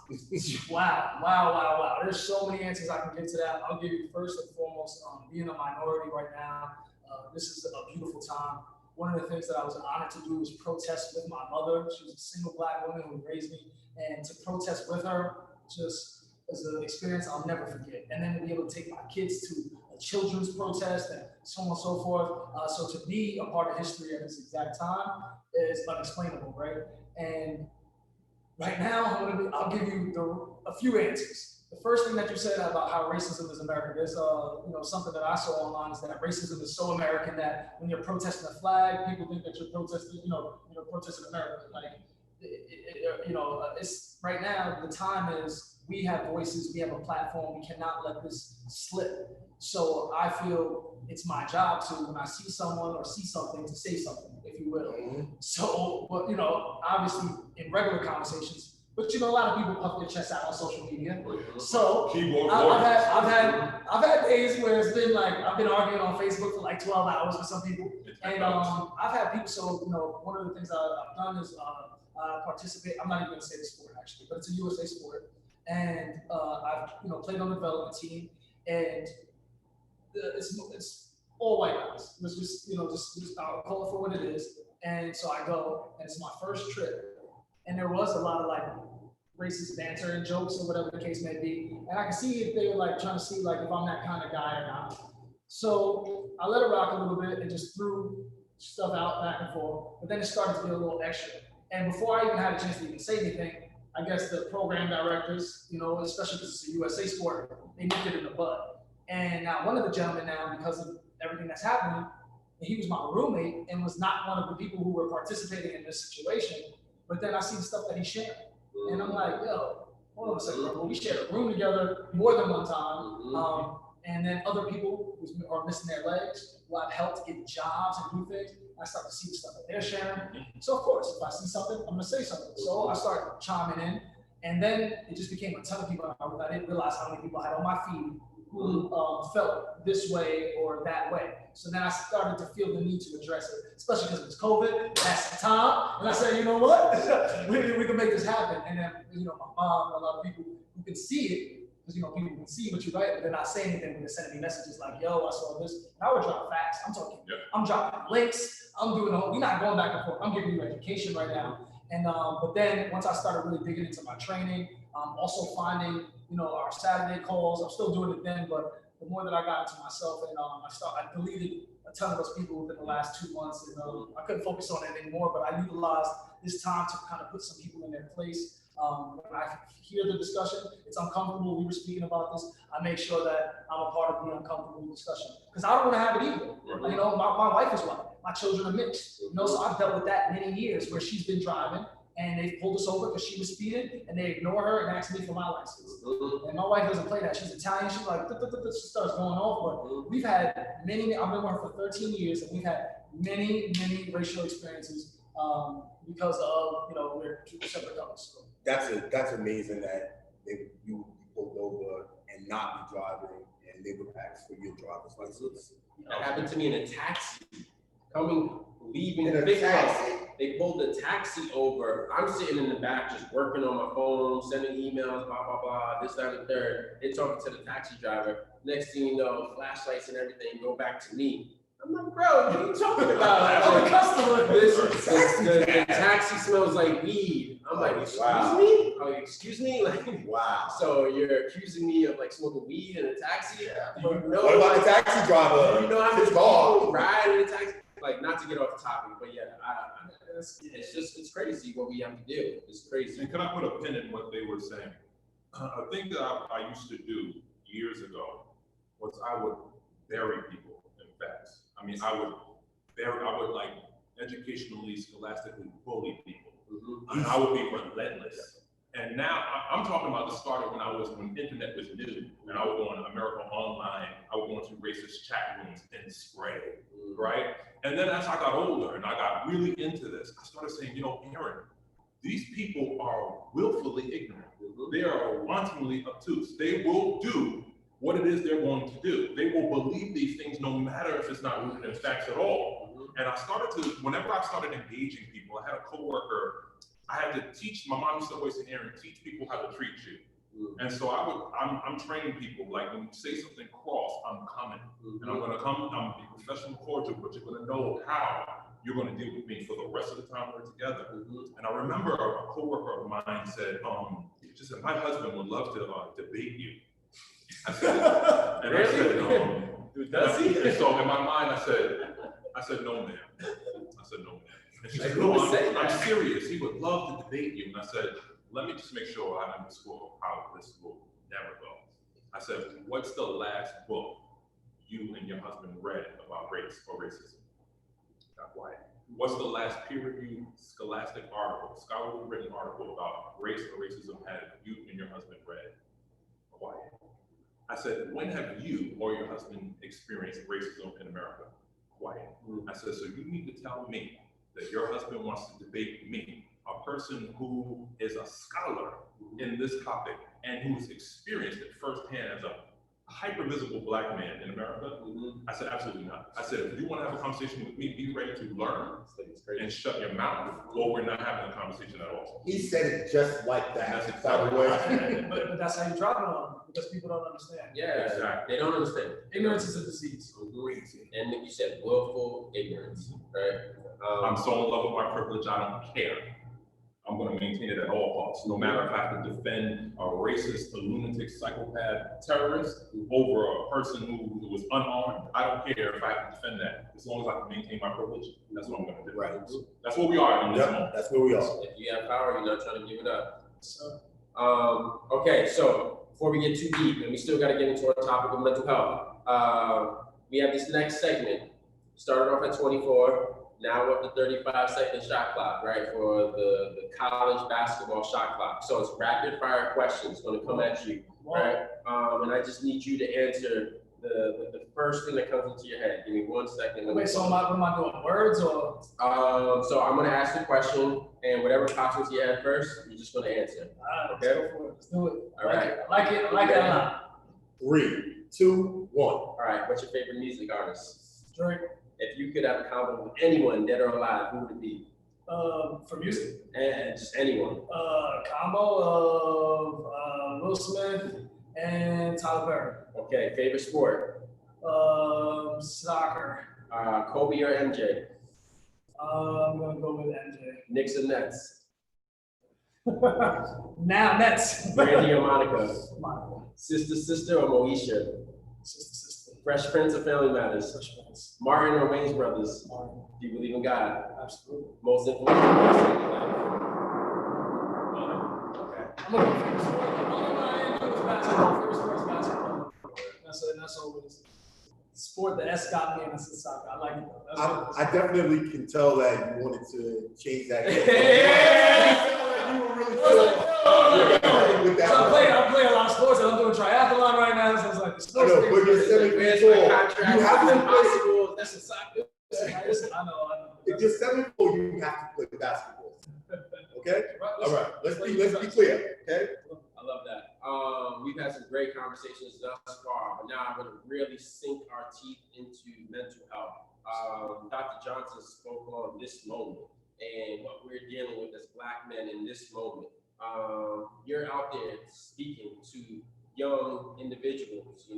Wow. There's so many answers I can give to that. I'll give you first and foremost, being a minority right now, this is a beautiful time. One of the things that I was honored to do was protest with my mother. She was a single Black woman who raised me, and to protest with her just is an experience I'll never forget. And then to be able to take my kids to a children's protest and so on and so forth. So to be a part of history at this exact time is unexplainable, right? And right now, I'll give you a few answers. The first thing that you said about how racism is American, there's something that I saw online is that racism is so American that when you're protesting a flag, people think that you're protesting, protesting America. Like, it's right now, the time is we have voices, we have a platform, we cannot let this slip. So I feel it's my job to, when I see someone or see something, to say something, if you will. So, but obviously in regular conversations, but a lot of people puff their chests out on social media. So I've had days where it's been like I've been arguing on Facebook for like 12 hours with some people, and I've had people. So one of the things I've done is participate. I'm not even going to say the sport actually, but it's a USA sport, and I've played on the development team, and it's all white guys. Let's just I'll call it for what it is. And so I go, and it's my first trip, and there was a lot of like racist banter and jokes or whatever the case may be, and I can see if they were like trying to see like if I'm that kind of guy or not. So I let it rock a little bit and just threw stuff out back and forth, but then it started to get a little extra. And before I even had a chance to even say anything, I guess the program directors, especially because it's a USA sport, they nipped it in the bud. And now one of the gentlemen now, because of everything that's happening, he was my roommate and was not one of the people who were participating in this situation. But then I see the stuff that he shared. And I'm like, yo, hold on a second, bro. We shared a room together more than one time. And then other people who are missing their legs, who I've helped get jobs and do things. I start to see the stuff that they're sharing. So of course, if I see something, I'm gonna say something. So I start chiming in. And then it just became a ton of people. I didn't realize how many people I had on my feed who felt this way or that way. So then I started to feel the need to address it, especially because it was COVID, that's the time. And I said, you know what? we can make this happen. And then, my mom, a lot of people who can see it, because people can see what you write, but they're not saying anything when they're sending me messages like, yo, I saw this. And I would drop facts. I'm talking, I'm dropping links, I'm doing the whole, we're not going back and forth. I'm giving you education right now. And but then once I started really digging into my training, also finding, our Saturday calls, I'm still doing it then, but the more that I got into myself, and I deleted a ton of those people within the last 2 months, and I couldn't focus on it anymore, but I utilized this time to kind of put some people in their place. When I hear the discussion, it's uncomfortable. We were speaking about this. I make sure that I'm a part of the uncomfortable discussion because I don't want to have it either. My wife is white. My children are mixed. So I've dealt with that many years where she's been driving and they pulled us over because she was speeding and they ignore her and ask me for my license. And my wife doesn't play that. She's Italian. She's like, she starts going off. But we've had I've been with her for 13 years and we've had many racial experiences because of, we're two separate colors. So. That's amazing that you pulled over and not be driving and they would ask for your driver's license. That happened to me in a taxi. Leaving in a Big House. taxi? They pulled the taxi over. I'm sitting in the back just working on my phone, sending emails, blah, blah, blah, this, that, and the third. They're talking to the taxi driver. Next thing you know, flashlights and everything go back to me. I'm like, bro, what are you talking about? I'm a customer. The taxi smells like weed. I'm like, excuse me? Oh, excuse me? Like, wow. So you're accusing me of like smoking weed in a taxi? Yeah. What about the taxi driver? How many people ride in a taxi? Like, not to get off the topic, but yeah, it's crazy what we have to do. It's crazy. And can I put a pin in what they were saying? A thing that I used to do years ago was I would bury people in facts. I mean, I would like educationally, scholastically bully people. And I would be relentless. And now I'm talking about the start of when internet was new, and I would go on America Online, I would go into racist chat rooms and spray, right? And then as I got older and I got really into this, I started saying, Aaron, these people are willfully ignorant. They are wantonly obtuse. They will do what it is they're going to do. They will believe these things no matter if it's not rooted in facts at all. And I started to, whenever I started engaging people, I had a coworker, I had to teach, my mom used to always say, Aaron, teach people how to treat you. And so I'm training people, like when you say something cross, I'm coming. And I'm gonna come, I'm gonna be professional, cordial, but you're gonna know how you're gonna deal with me for the rest of the time we're together. And I remember a coworker of mine said, she said, my husband would love to debate you. I said, does he? And so in my mind, I said, no, ma'am. I said, no, ma'am. And she said, no, I'm serious. He would love to debate you. And I said, let me just make sure I underscore how this will never go. I said, what's the last book you and your husband read about race or racism? Got quiet. What's the last peer-reviewed scholastic article, scholarly written article about race or racism have you and your husband read? Quiet. I said, when have you or your husband experienced racism in America? Quiet. I said, so you need to tell me that your husband wants to debate me, a person who is a scholar in this topic and who's experienced it firsthand as a hyper-visible black man in America? I said, absolutely not. I said, if you want to have a conversation with me, be ready to learn and shut your mouth, or we're not having a conversation at all. He said it just like And that's that, by the exactly way. what I said. But that's how you drop it on them, because people don't understand. Yeah, Exactly. they don't understand. Ignorance is a disease. And you said willful ignorance, right? I'm so in love with my privilege, I don't care. I'm gonna maintain it at all costs, no matter if I have to defend a racist, a lunatic, psychopath, terrorist over a person who was unarmed. I don't care if I have to defend that, as long as I can maintain my privilege, that's what I'm gonna do. Right. That's what we are in this Yep, moment. that's where we are. If you have power, you're not trying to give it up. So, Okay, so before we get too deep, and we still gotta get into our topic of mental health, we have this next segment, started off at 24, now we're at the 35-second shot clock, right, for the college basketball shot clock. So it's rapid fire questions gonna come at you, right? And I just need you to answer the first thing that comes into your head. Give me 1 second. wait, so what am I doing? Words or? So I'm gonna ask the question, and whatever pops into your head first, you're just gonna answer. Let's Okay. go for it. Let's do it. All right. I like it. I like it a lot. 3, 2, 1. All right, what's your favorite music artist? Drake, If you could have a combo with anyone, dead or alive, who would it be? for music, And just anyone. combo of Will Smith and Tyler Perry. Okay, favorite sport? Soccer. Kobe or MJ? I'm gonna go with MJ. Knicks or Nets? Now Nets. Brandy or Monica? Monica. Sister or Moesha? Sister. Fresh Prince or Family Matters? Fresh Prince. Martin or Wayne's Brothers? Martin. Do you believe in God? Absolutely. Most influential person in your life? Okay. I'm gonna go favorite sport. Only one I didn't do was basketball. Favorite sport is basketball. That's always sport. The S got me, and it's the soccer. I like it though. That's I definitely can tell that you wanted to change that. You were really with that So one. I'm playing a lot of sports, and I'm doing triathlon right now, so it's like the I sports. know, but you're 7 Where's feet my tall. contract? You have to play. Impossible. That's a soccer. Listen, I know. If you're 7 foot, you have to play basketball. Okay? All right. Let's be clear. Okay? I love that. We've had some great conversations thus far, but now I'm going to really sink our teeth into mental health. Dr. Johnson spoke on this moment and what we're dealing with as Black men in this moment. You're out there speaking to young individuals,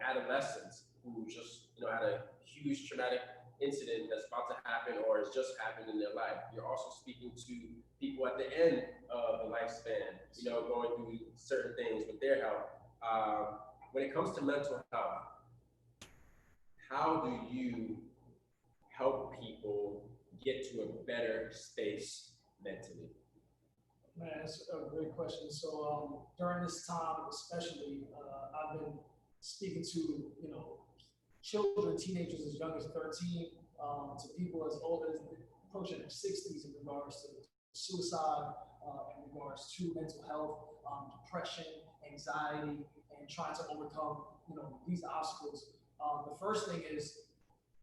adolescents who just, had a huge traumatic incident that's about to happen or has just happened in their life. You're also speaking to people at the end of the lifespan, going through certain things with their health. When it comes to mental health, how do you help people get to a better space mentally? Man, that's a great question. So during this time, especially, I've been speaking to children, teenagers as young as 13, to people as old as approaching their 60s in regards to suicide, in regards to mental health, depression, anxiety, and trying to overcome these obstacles. The first thing is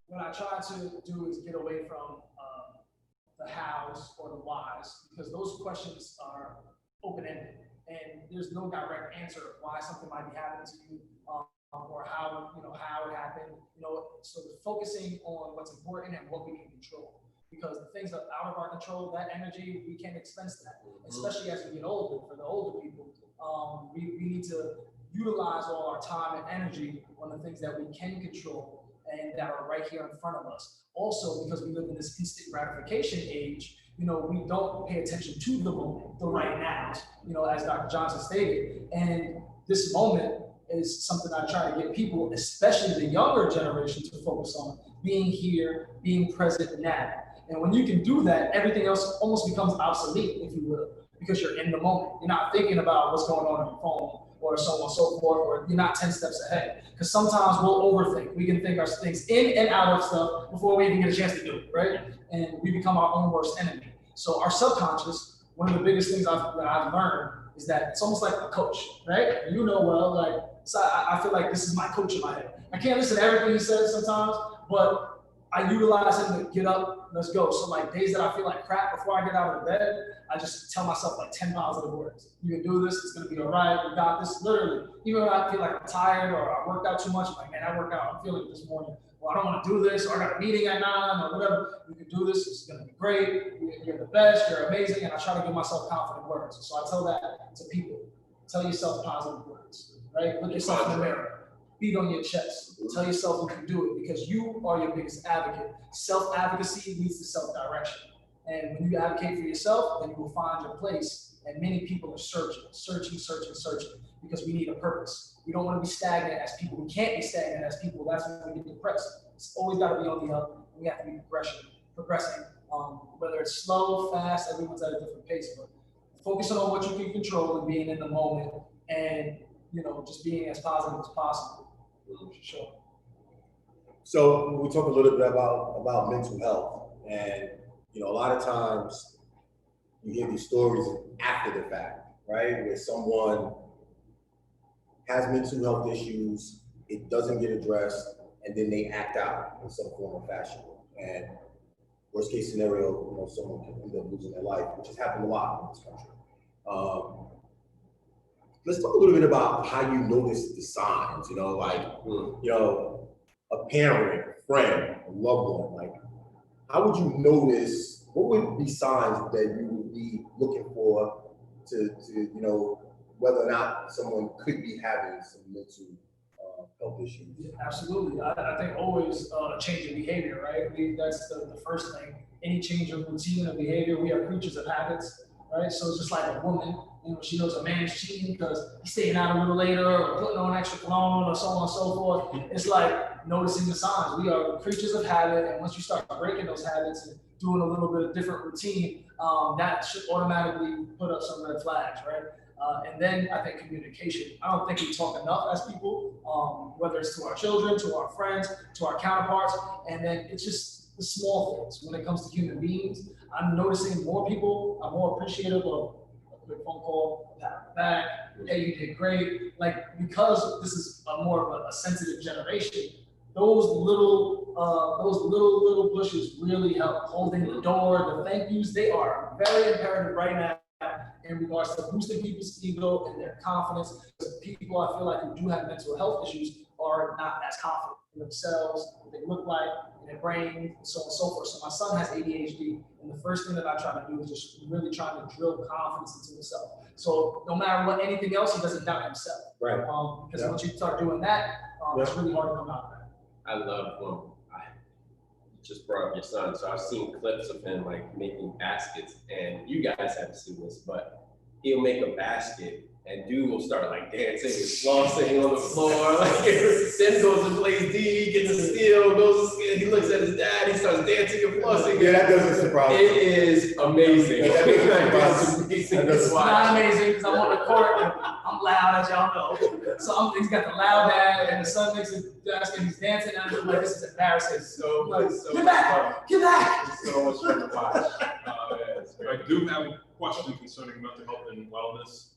what I try to do is get away from the hows or the whys, because those questions are open-ended and there's no direct answer of why something might be happening to you, or how it happened. So focusing on what's important and what we can control, because the things that are out of our control, that energy, we can't expense that, especially as we get older. For the older people, we need to utilize all our time and energy on the things that we can control and that are right here in front of us. Also, because we live in this instant gratification age, we don't pay attention to the moment, the right now, as Dr. Johnson stated. And this moment is something I try to get people, especially the younger generation, to focus on: being here, being present now. And when you can do that, everything else almost becomes obsolete, if you will, because you're in the moment. You're not thinking about what's going on your phone or so on and so forth, or you're not 10 steps ahead. Because sometimes we'll overthink. We can think our things in and out of stuff before we even get a chance to do it, right? And we become our own worst enemy. So our subconscious, one of the biggest things that I've learned is that it's almost like a coach, right? So I feel like this is my coach in my head. I can't listen to everything he says sometimes, but I utilize him to get up, let's go. So like days that I feel like crap before I get out of the bed, I just tell myself like 10 positive words. You can do this, it's gonna be all right, you got this, literally. Even when I feel like I'm tired or I worked out too much, I'm like, man, I worked out, I'm feeling it this morning. Well, I don't wanna do this, or I got a meeting at 9 or whatever. You can do this, it's gonna be great, you're the best, you're amazing, and I try to give myself confident words. So I tell that to people. Tell yourself positive words, right? Look yourself in the mirror. Beat on your chest. Tell yourself you can do it because you are your biggest advocate. Self-advocacy leads to self-direction. And when you advocate for yourself, then you will find your place. And many people are searching because we need a purpose. We don't want to be stagnant as people. We can't be stagnant as people. That's when we get depressed. It's always got to be on the up. We have to be progressing. Whether it's slow, fast, everyone's at a different pace. But focusing on what you can control and being in the moment and just being as positive as possible. Sure. So we talk a little bit about mental health, and a lot of times you hear these stories after the fact, right? Where someone has mental health issues, it doesn't get addressed, and then they act out in some form or fashion. And worst case scenario, someone can end up losing their life, which has happened a lot in this country. Let's talk a little bit about how you notice the signs, a parent, a friend, a loved one, like, how would you notice, what would be signs that you would be looking for to whether or not someone could be having some mental health issues? Yeah, absolutely. I think always a change in behavior, right? That's the first thing. Any change of routine or behavior, we are creatures of habits, right? So it's just like a woman, she knows a man's cheating because he's staying out a little later or putting on extra cologne or so on and so forth. It's like noticing the signs. We are creatures of habit, and once you start breaking those habits and doing a little bit of different routine, that should automatically put up some red flags, right? And then I think communication. I don't think we talk enough as people, whether it's to our children, to our friends, to our counterparts, and then it's just the small things when it comes to human beings. I'm noticing more people are more appreciative of a quick phone call, pat on the back, hey, you did great. Like, because this is more of a sensitive generation, those little pushes really help. Holding the door, the thank yous, they are very imperative right now in regards to boosting people's ego and their confidence. People I feel like who do have mental health issues are not as confident in themselves, what they look like, in their brain, and so on and so forth. So my son has ADHD, and the first thing that I try to do is just really trying to drill confidence into himself. So no matter what, anything else, he doesn't doubt himself. Right. Because once you start doing that, it's really hard to come out of that. I love when you just brought up your son. So I've seen clips of him like making baskets, and you guys haven't seen this, but he'll make a basket and dude will start like dancing and flossing on the floor. Like, then goes and plays D, gets a steal, goes to steal. He looks at his dad, he starts dancing and flossing. Yeah, that doesn't surprise me. It is amazing. It's not amazing because I'm on the court and I'm loud, as y'all know. So he's got the loud dad, and the son makes his basket, he's dancing, and I'm like, this is embarrassing. So Get back! Get back! It's so much fun to watch. I do have a question concerning mental health and wellness.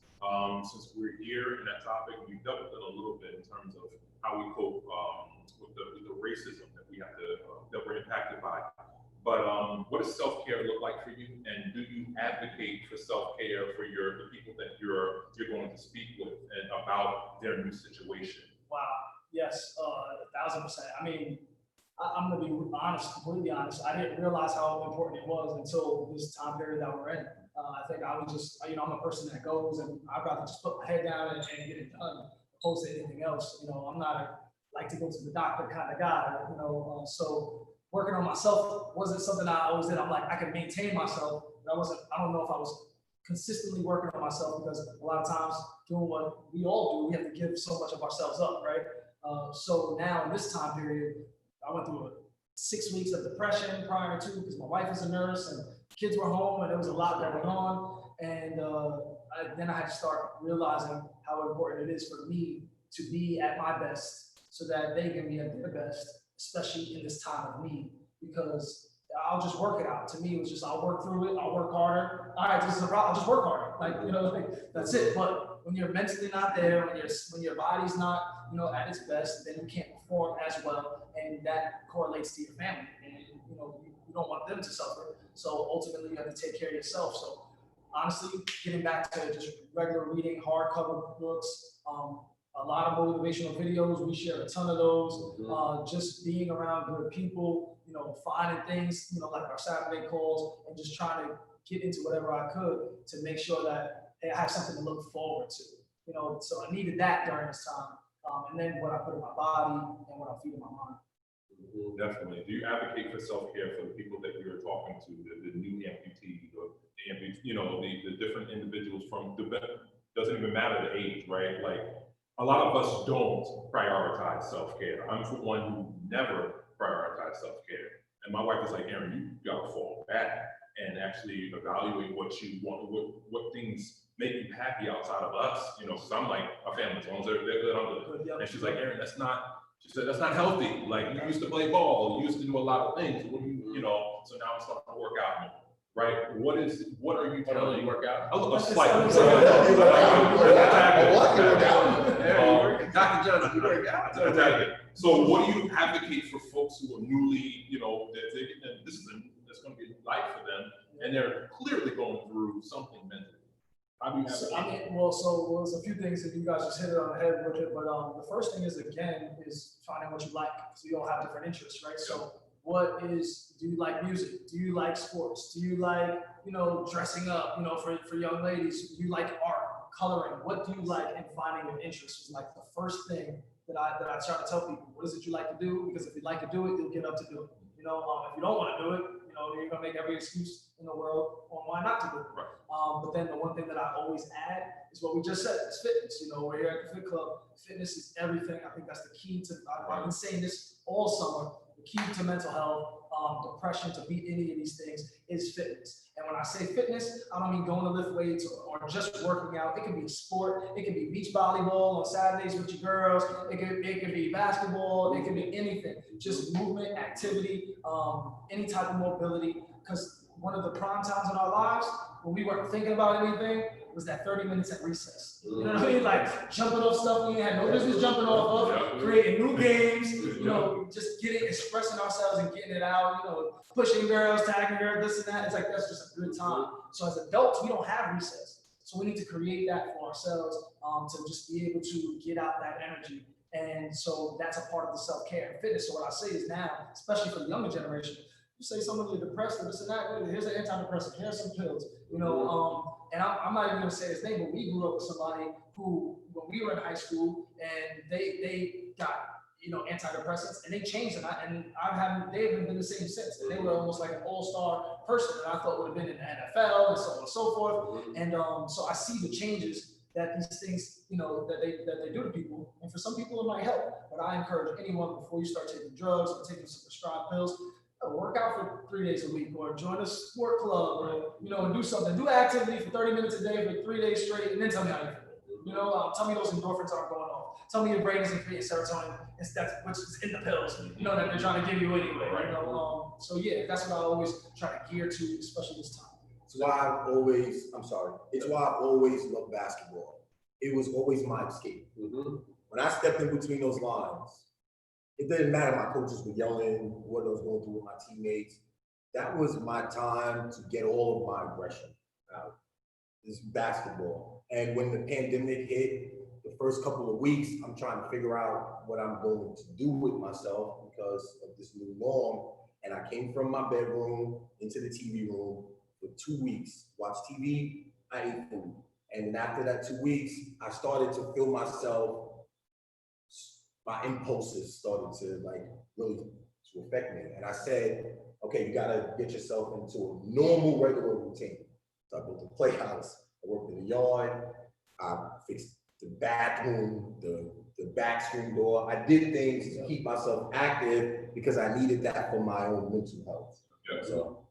Since we're here in that topic, we dealt with it a little bit in terms of how we cope with the racism that we have to that we're impacted by. But what does self-care look like for you? And do you advocate for self-care for the people that you're going to speak with and about their new situation? Wow. Yes, 1,000%. I mean, I'm gonna be honest, completely honest. I didn't realize how important it was until this time period that we're in. I think I was just, I'm a person that goes and I'd rather just put my head down and get it done, opposed to anything else. I'm not like to go to the doctor kind of guy, so working on myself wasn't something I always did. I'm like, I could maintain myself, but I don't know if I was consistently working on myself because a lot of times doing what we all do, we have to give so much of ourselves up, right? So now in this time period, I went through 6 weeks of depression prior to, because my wife is a nurse and kids were home and there was a lot going on. And then I had to start realizing how important it is for me to be at my best so that they can be at their best, especially in this time of need, because I'll just work it out. To me, it was just, I'll work through it, I'll work harder. All right, this is a problem, I'll just work harder. That's it. But when you're mentally not there, when your body's not you know, at its best, then you can't perform as well, and that correlates to your family, and you know, you don't want them to suffer. So ultimately, you have to take care of yourself. So honestly, getting back to just regular reading, hardcover books, a lot of motivational videos. We share a ton of those. Just being around good people, you know, finding things, you know, like our Saturday calls, and just trying to get into whatever I could to make sure that hey, I have something to look forward to. You know, so I needed that during this time. And then what I put in my body and what I feed in my mind. Definitely. Do you advocate for self-care for the people that you're talking to, the new amputees, or the amputee, you know, the different individuals from the, doesn't even matter the age, right? Like, a lot of us don't prioritize self-care. I'm one who never prioritized self-care. And my wife is like, Aaron, you gotta fall back and actually evaluate what you want, what things make you happy outside of us, you know, because I'm like, my family, as long as they're good, I'm good. And she's like, Aaron, she said, that's not healthy. Like, you used to play ball, you used to do a lot of things, you know, so now I'm starting to work out more, right? What are you telling me? Work out? A slight. Dr. John, you work out? Exactly. So what do you advocate for folks who are newly, you know, that's going to be life for them, and they're clearly going through something mentally? How do you So, advocate? so there's a few things that you guys just hit it on the head with it, but the first thing is, again, is finding what you like, because we all have different interests, right? So do you like music? Do you like sports? Do you like, you know, dressing up, you know, for young ladies? Do you like art, coloring? What do you like? And finding your interests is like the first thing that I try to tell people. What is it you like to do? Because if you like to do it, you'll get up to do it. You know, if you don't want to do it, you know, you're gonna make every excuse in the world on why not to do it. Right. But then the one thing that I always add is what we just said, is fitness. You know, we're here at the Fit Club. Fitness is everything. I think that's the key to, I've been saying this all summer, the key to mental health, depression, to beat any of these things is fitness. And when I say fitness, I don't mean going to lift weights or just working out. It can be sport. It can be beach volleyball on Saturdays with your girls. It can be basketball. It can be anything. Just movement, activity, any type of mobility. Because one of the prime times in our lives when we weren't thinking about anything was that 30 minutes at recess. You know what I mean? Like jumping off stuff we had no business jumping off of, creating new games, you know, just expressing ourselves and getting it out, you know, pushing girls, tagging girls, this and that. It's like, that's just a good time. So as adults, we don't have recess. So we need to create that for ourselves to just be able to get out that energy. And so that's a part of the self-care and fitness. So what I say is now, especially for the younger generation, you say somebody depressed or this and that, here's an antidepressant, here's some pills, you know, and I'm not even gonna say his name, but we grew up with somebody who, when we were in high school, and they got, you know, antidepressants, and they changed them, they haven't been the same since. And they were almost like an all-star person that I thought would have been in the NFL and so on and so forth. And so I see the changes that these things, you know, that they do to people, and for some people it might help. But I encourage anyone, before you start taking drugs or taking some prescribed pills, work out for 3 days a week, or join a sport club, or, you know, do something. Do activity for 30 minutes a day for 3 days straight, and then tell me how you feel. You know, tell me those endorphins aren't going off. Tell me your brain isn't creating serotonin, which is in the pills, you know, that they're trying to give you anyway. You know, so yeah, that's what I always try to gear to, especially this time. It's why It's why I always loved basketball. It was always my escape. When I stepped in between those lines, it didn't matter. My coaches were yelling, what I was going through with my teammates. That was my time to get all of my aggression out. This basketball. And when the pandemic hit, the first couple of weeks, I'm trying to figure out what I'm going to do with myself because of this new norm. And I came from my bedroom into the TV room for 2 weeks, watched TV, I ate food. And then after that 2 weeks, I started to feel myself, my impulses started to like really to affect me. And I said, okay, you gotta get yourself into a normal, regular routine. So I built a playhouse, I worked in the yard, I fixed the bathroom, the back screen door. I did things to keep myself active because I needed that for my own mental health. Yeah. So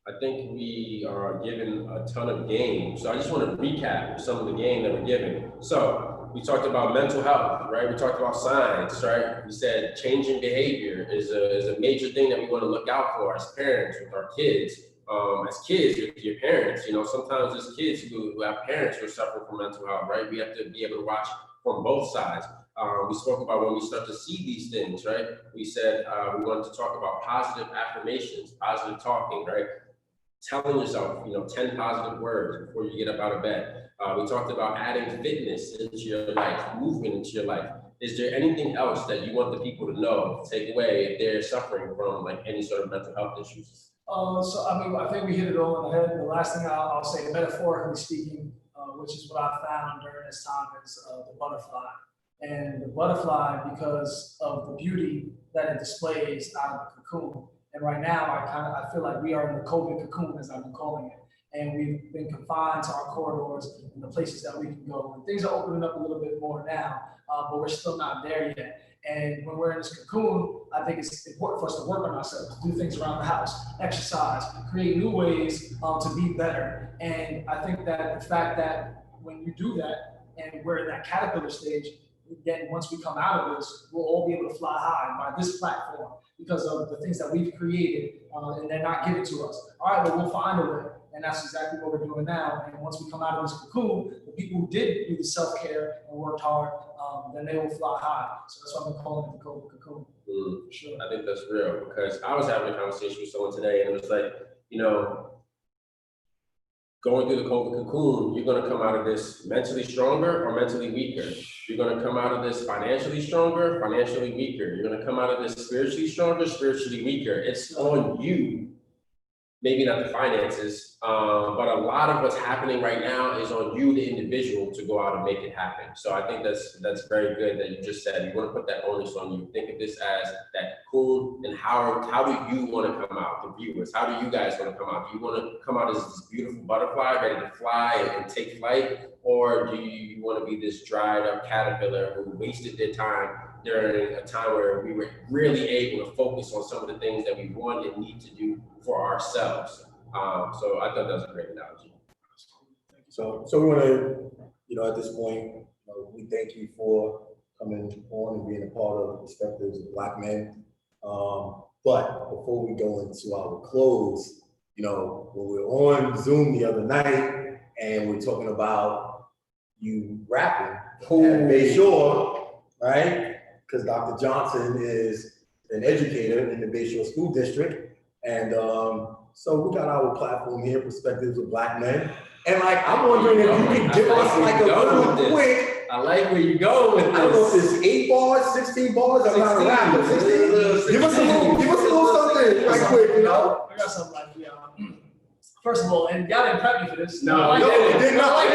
I think we are given a ton of game. So I just want to recap some of the game that we're given. So we talked about mental health, right? We talked about science, right? We said changing behavior is a major thing that we want to look out for as parents with our kids. As kids with your parents, you know, sometimes there's kids who have parents who are suffering from mental health, right? We have to be able to watch from both sides. We spoke about when we start to see these things, right? We said we wanted to talk about positive affirmations, positive talking, right? Telling yourself, 10 positive words before you get up out of bed. We talked about adding fitness into your life, movement into your life. Is there anything else that you want the people to know, take away if they're suffering from like any sort of mental health issues? So I mean, I think we hit it all on the head. The last thing I'll say, metaphorically speaking, which is what I found during this time, is the butterfly. And the butterfly, because of the beauty that it displays out of the cocoon. And right now, I feel like we are in the COVID cocoon, as I've been calling it. And we've been confined to our corridors and the places that we can go. And things are opening up a little bit more now, but we're still not there yet. And when we're in this cocoon, I think it's important for us to work on ourselves, do things around the house, exercise, create new ways to be better. And I think that the fact that when you do that, and we're in that caterpillar stage, again, once we come out of this, we'll all be able to fly high by this platform because of the things that we've created, and they're not given to us. All right, well, we'll find a way. And that's exactly what we're doing now. And once we come out of this cocoon, the people who did do the self-care and worked hard, then they will fly high. So that's why I'm calling it the COVID cocoon. For sure. I think that's real, because I was having a conversation with someone today, and it was like, going through the COVID cocoon, you're going to come out of this mentally stronger or mentally weaker. You're going to come out of this financially stronger, financially weaker. You're going to come out of this spiritually stronger, spiritually weaker. It's on you. Maybe not the finances, but a lot of what's happening right now is on you, the individual, to go out and make it happen. So I think that's very good that you just said. You want to put that onus on you. Think of this as that cocoon, and how do you want to come out, the viewers? How do you guys want to come out? Do you want to come out as this beautiful butterfly ready to fly and take flight? Or do you want to be this dried up caterpillar who wasted their time during a time where we were really able to focus on some of the things that we want and need to do for ourselves? So I thought that was a great analogy. So we want to, at this point, we thank you for coming on and being a part of Perspectives of Black Men. But before we go into our close, when we were on Zoom the other night and we're talking about you rapping at Bayshore, right? Because Dr. Johnson is an educator in the Bayshore School District. And so we got our platform here, Perspectives of Black Men. And I'm wondering if you could give us a little quick. I like where you go with this. I don't know if it's 8 bars, 16 bars. I'm not a rapper. 16. Give us a little something right quick, I got something like first of all, and y'all didn't prep me for this. No, I did not.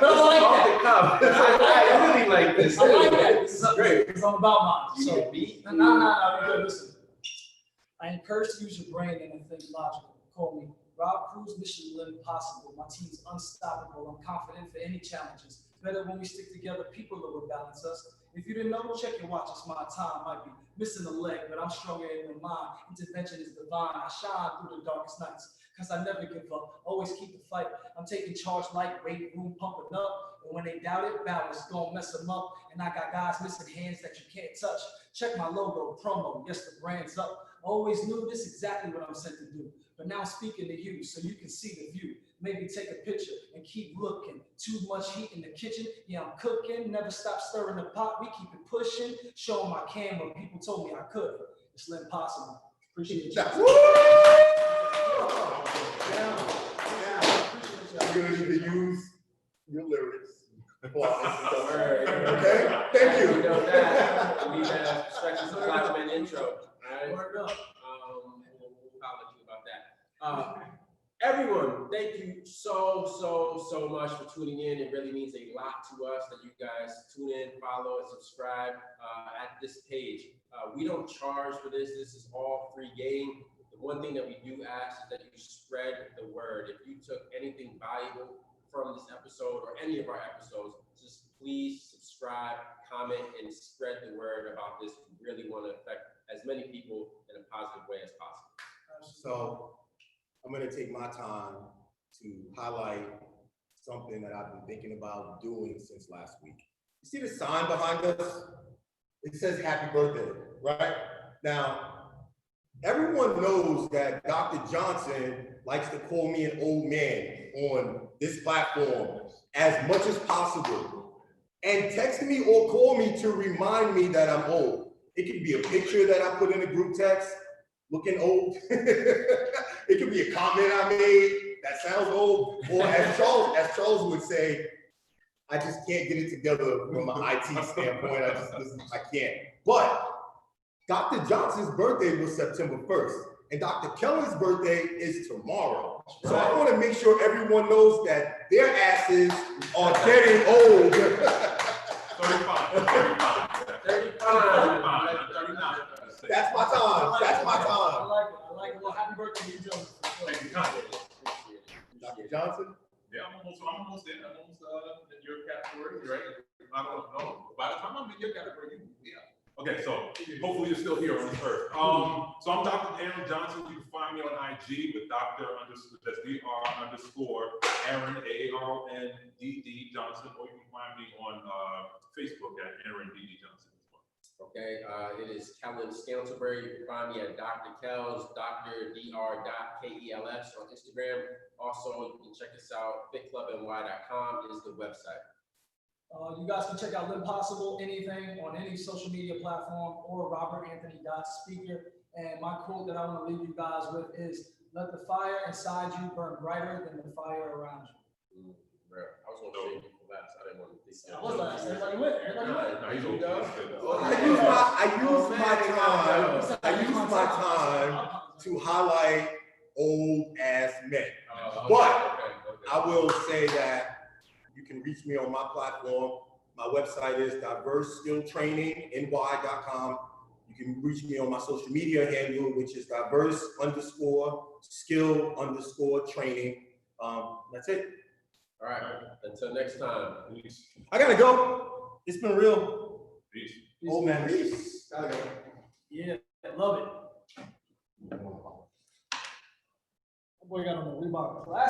But I like that. I really like this. I like that. This is great. Because I'm about mine. So, no, listen. I encourage to use your brain and think logical. Call me Rob Cruz, Mission Impossible. My team's unstoppable. I'm confident for any challenges. Better when we stick together, people will balance us. If you didn't know, check your watch. It's my time. Might be missing a leg, but I'm stronger in the mind. Intervention is divine. I shine through the darkest nights because I never give up. Always keep the fight. I'm taking charge, lightweight, room pumping up. And when they doubt it, balance gonna mess them up. And I got guys missing hands that you can't touch. Check my logo, promo. Yes, the brand's up. Always knew this exactly what I'm sent to do. But now I'm speaking to you so you can see the view. Maybe take a picture and keep looking. Too much heat in the kitchen. Yeah, I'm cooking. Never stop stirring the pot. We keep it pushing. Showing my camera. People told me I could. It's impossible. Appreciate you. You're going to need to use your lyrics. Okay? Thank you. We know that. We have Perspectives of Black Men intro. All right? Word up. We'll holler at you about that. Everyone, thank you so much for tuning in. It really means a lot to us that you guys tune in, follow, and subscribe at this page. We don't charge for this. This is all free game. The one thing that we do ask is that you spread the word. If you took anything valuable from this episode or any of our episodes, just please subscribe, comment, and spread the word about this. We really want to affect as many people in a positive way as possible. So I'm going to take my time to highlight something that I've been thinking about doing since last week. You see the sign behind us? It says happy birthday, right? Now, everyone knows that Dr. Johnson likes to call me an old man on this platform as much as possible. and text me or call me to remind me that I'm old. It could be a picture that I put in a group text looking old. It could be a comment I made that sounds old, or as Charles would say, I just can't get it together from an IT standpoint. I can't. But Dr. Johnson's birthday was September 1st, and Dr. Keller's birthday is tomorrow. So I want to make sure everyone knows that their asses are getting old. 39. That's my time. That's my I time. like it. Well, happy birthday to you, Joe. Thank you. Dr. Johnson? Yeah, I'm almost there. I'm almost in your category, right? I don't know. By the time I'm in your category, yeah. Okay, so hopefully you're still here on this earth. So I'm Dr. Aaron Johnson. You can find me on IG with Dr. That's Aaron, AARONDD Johnson, or you can find me on Facebook at Aaron DD Johnson as well. Okay, it is Kellen Scantlebury. You can find me at Dr. Kells, Dr.Dr.Kels on Instagram. Also, you can check us out, fitclubny.com is the website. You guys can check out Live Possible, anything on any social media platform, or robertanthony.speaker. And my quote that I want to leave you guys with is, let the fire inside you burn brighter than the fire around you. Bro, I was gonna save you for last. I didn't want to think I was last. Everybody went. Everybody went. No, he's You okay. go. I use my time to highlight old ass men. But I will say that you can reach me on my platform. My website is diverseskilltrainingny.com. You can reach me on my social media handle, which is diverse_skill_training. That's it. All right, until next time. Peace. I gotta go. It's been real. Peace. Old man, peace. Gotta go. Yeah, love it. That boy got on the Reebok class.